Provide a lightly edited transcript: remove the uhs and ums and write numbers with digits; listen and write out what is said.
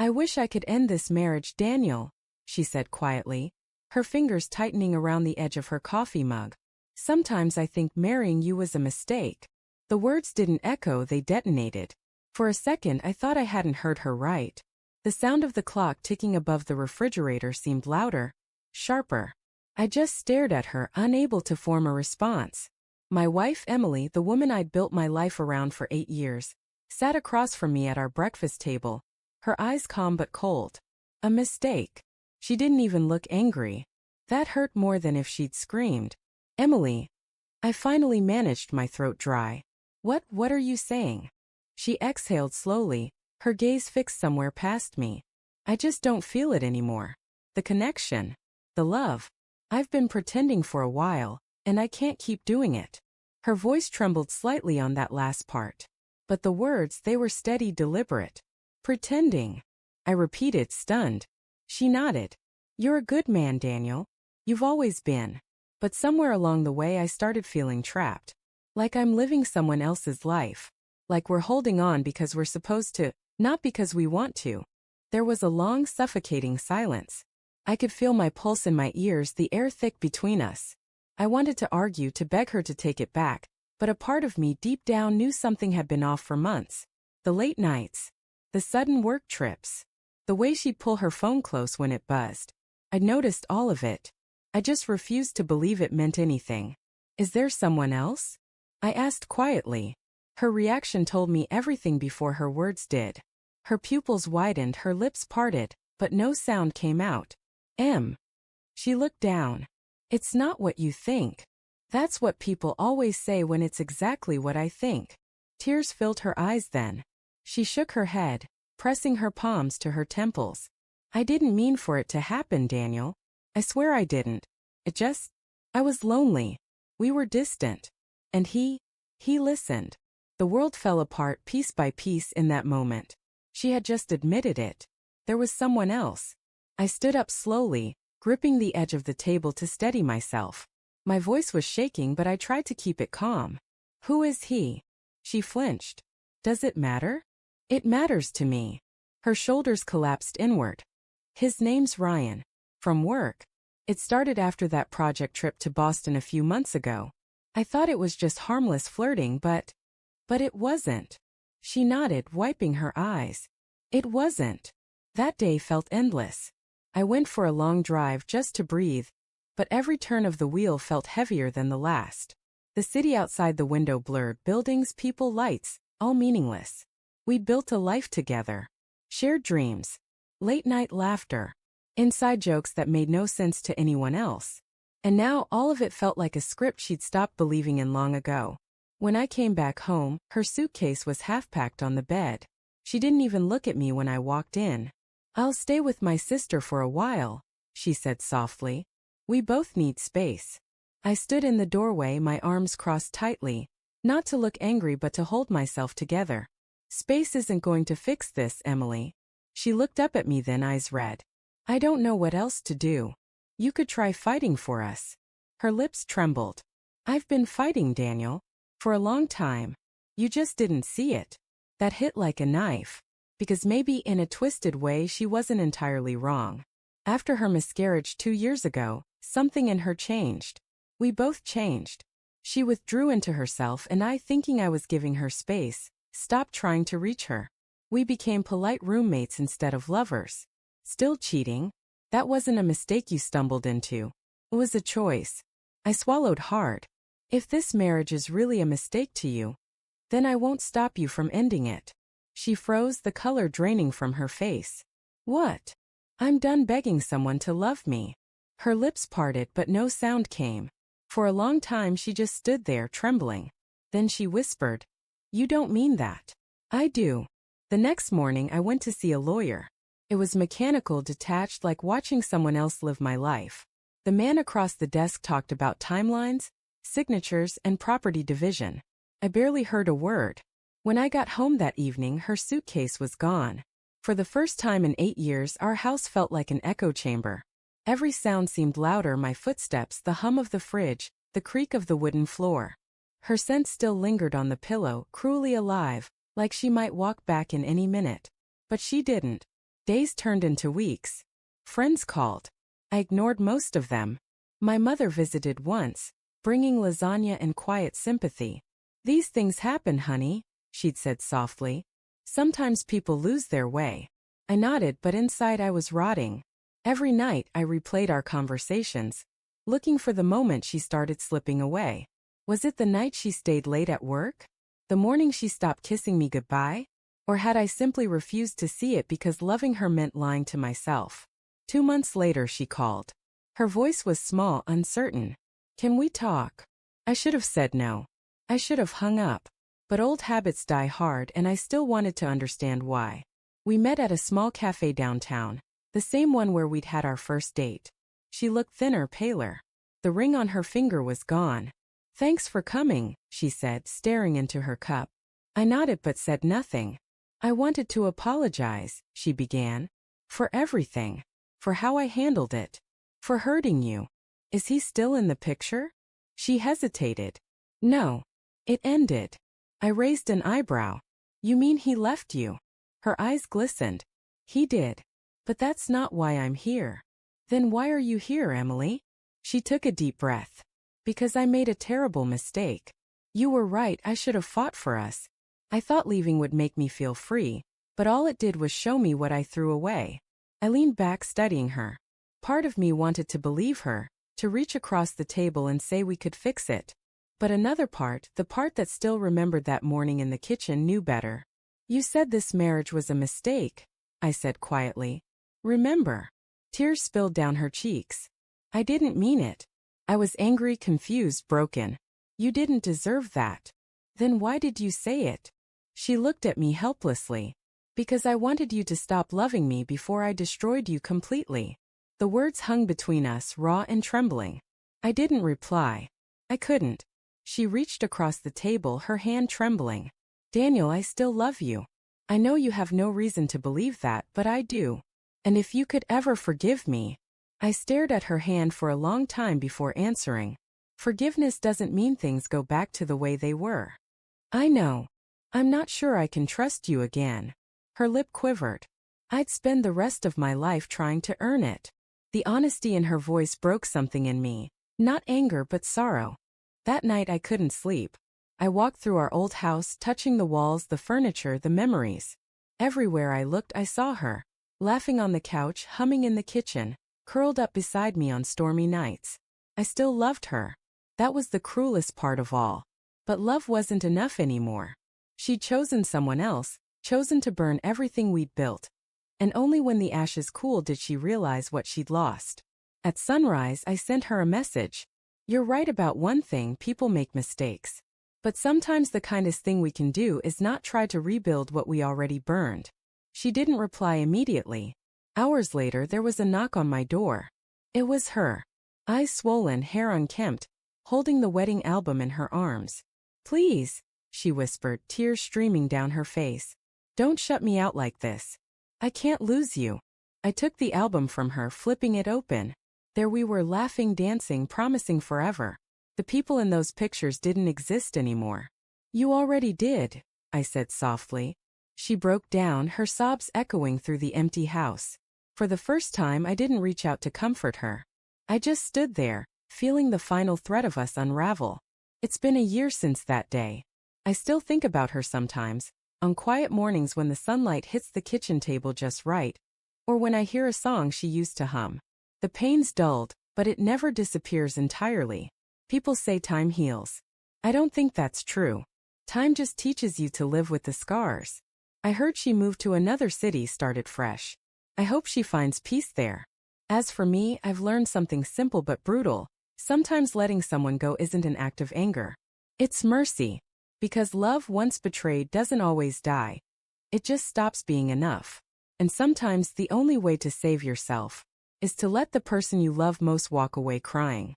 I wish I could end this marriage, Daniel, she said quietly, her fingers tightening around the edge of her coffee mug. Sometimes I think marrying you was a mistake. The words didn't echo, they detonated. For a second I thought I hadn't heard her right. The sound of the clock ticking above the refrigerator seemed louder, sharper. I just stared at her, unable to form a response. My wife, Emily, the woman I'd built my life around for 8 years, sat across from me at our breakfast table, her eyes calm but cold. A mistake. She didn't even look angry. That hurt more than if she'd screamed. Emily. I finally managed my throat dry. What are you saying? She exhaled slowly, her gaze fixed somewhere past me. I just don't feel it anymore. The connection. The love. I've been pretending for a while, and I can't keep doing it. Her voice trembled slightly on that last part. But the words, they were steady, deliberate. Pretending. I repeated, stunned. She nodded. You're a good man, Daniel. You've always been. But somewhere along the way I started feeling trapped. Like I'm living someone else's life. Like we're holding on because we're supposed to, not because we want to. There was a long, suffocating silence. I could feel my pulse in my ears, the air thick between us. I wanted to argue, to beg her to take it back, but a part of me deep down knew something had been off for months. The late nights. The sudden work trips. The way she'd pull her phone close when it buzzed. I'd noticed all of it. I just refused to believe it meant anything. Is there someone else? I asked quietly. Her reaction told me everything before her words did. Her pupils widened, her lips parted, but no sound came out. She looked down. It's not what you think. That's what people always say when it's exactly what I think. Tears filled her eyes then. She shook her head, pressing her palms to her temples. I didn't mean for it to happen, Daniel. I swear I didn't. I was lonely. We were distant. And he listened. The world fell apart piece by piece in that moment. She had just admitted it. There was someone else. I stood up slowly, gripping the edge of the table to steady myself. My voice was shaking, but I tried to keep it calm. Who is he? She flinched. Does it matter? It matters to me. Her shoulders collapsed inward. His name's Ryan. From work. It started after that project trip to Boston a few months ago. I thought it was just harmless flirting, but it wasn't. She nodded, wiping her eyes. It wasn't. That day felt endless. I went for a long drive just to breathe, but every turn of the wheel felt heavier than the last. The city outside the window blurred, buildings, people, lights, all meaningless. We'd built a life together. Shared dreams. Late-night laughter. Inside jokes that made no sense to anyone else. And now all of it felt like a script she'd stopped believing in long ago. When I came back home, her suitcase was half-packed on the bed. She didn't even look at me when I walked in. I'll stay with my sister for a while, she said softly. We both need space. I stood in the doorway, my arms crossed tightly, not to look angry but to hold myself together. Space isn't going to fix this, Emily. She looked up at me then, eyes red. I don't know what else to do. You could try fighting for us. Her lips trembled. I've been fighting, Daniel. For a long time. You just didn't see it. That hit like a knife. Because maybe in a twisted way she wasn't entirely wrong. After her miscarriage 2 years ago, something in her changed. We both changed. She withdrew into herself, and I, thinking I was giving her space, stopped trying to reach her. We became polite roommates instead of lovers. Still cheating? That wasn't a mistake you stumbled into. It was a choice. I swallowed hard. If this marriage is really a mistake to you, then I won't stop you from ending it. She froze, the color draining from her face. What? I'm done begging someone to love me. Her lips parted, but no sound came. For a long time she just stood there, trembling. Then she whispered, You don't mean that. I do. The next morning I went to see a lawyer. It was mechanical, detached, like watching someone else live my life. The man across the desk talked about timelines, signatures, and property division. I barely heard a word. When I got home that evening, her suitcase was gone. For the first time in 8 years, our house felt like an echo chamber. Every sound seemed louder, my footsteps, the hum of the fridge, the creak of the wooden floor. Her scent still lingered on the pillow, cruelly alive, like she might walk back in any minute. But she didn't. Days turned into weeks. Friends called. I ignored most of them. My mother visited once, bringing lasagna and quiet sympathy. "These things happen, honey," she'd said softly. "Sometimes people lose their way." I nodded, but inside I was rotting. Every night I replayed our conversations, looking for the moment she started slipping away. Was it the night she stayed late at work? The morning she stopped kissing me goodbye? Or had I simply refused to see it because loving her meant lying to myself? 2 months later she called. Her voice was small, uncertain. "Can we talk?" I should have said no. I should have hung up. But old habits die hard, and I still wanted to understand why. We met at a small cafe downtown, the same one where we'd had our first date. She looked thinner, paler. The ring on her finger was gone. "Thanks for coming," she said, staring into her cup. I nodded but said nothing. "I wanted to apologize," she began. "For everything. For how I handled it. For hurting you. Is he still in the picture?" She hesitated. "No." It ended. I raised an eyebrow. "You mean he left you?" Her eyes glistened. "He did. But that's not why I'm here." "Then why are you here, Emily?" She took a deep breath. "Because I made a terrible mistake. You were right, I should have fought for us. I thought leaving would make me feel free, but all it did was show me what I threw away." I leaned back, studying her. Part of me wanted to believe her, to reach across the table and say we could fix it. But another part, the part that still remembered that morning in the kitchen, knew better. "You said this marriage was a mistake," I said quietly. "Remember?" Tears spilled down her cheeks. "I didn't mean it. I was angry, confused, broken. You didn't deserve that." "Then why did you say it?" She looked at me helplessly. "Because I wanted you to stop loving me before I destroyed you completely." The words hung between us, raw and trembling. I didn't reply. I couldn't. She reached across the table, her hand trembling. "Daniel, I still love you. I know you have no reason to believe that, but I do. And if you could ever forgive me." I stared at her hand for a long time before answering. "Forgiveness doesn't mean things go back to the way they were." "I know. I'm not sure I can trust you again." Her lip quivered. "I'd spend the rest of my life trying to earn it." The honesty in her voice broke something in me. Not anger, but sorrow. That night I couldn't sleep. I walked through our old house, touching the walls, the furniture, the memories. Everywhere I looked, I saw her. Laughing on the couch, humming in the kitchen, curled up beside me on stormy nights. I still loved her. That was the cruelest part of all. But love wasn't enough anymore. She'd chosen someone else, chosen to burn everything we'd built. And only when the ashes cooled did she realize what she'd lost. At sunrise, I sent her a message. "You're right about one thing, people make mistakes. But sometimes the kindest thing we can do is not try to rebuild what we already burned." She didn't reply immediately. Hours later, there was a knock on my door. It was her. Eyes swollen, hair unkempt, holding the wedding album in her arms. "Please," she whispered, tears streaming down her face. "Don't shut me out like this. I can't lose you." I took the album from her, flipping it open. There we were, laughing, dancing, promising forever. The people in those pictures didn't exist anymore. "You already did," I said softly. She broke down, her sobs echoing through the empty house. For the first time, I didn't reach out to comfort her. I just stood there, feeling the final thread of us unravel. It's been a year since that day. I still think about her sometimes, on quiet mornings when the sunlight hits the kitchen table just right, or when I hear a song she used to hum. The pain's dulled, but it never disappears entirely. People say time heals. I don't think that's true. Time just teaches you to live with the scars. I heard she moved to another city, started fresh. I hope she finds peace there. As for me, I've learned something simple but brutal. Sometimes letting someone go isn't an act of anger. It's mercy. Because love once betrayed doesn't always die. It just stops being enough. And sometimes the only way to save yourself is to let the person you love most walk away crying.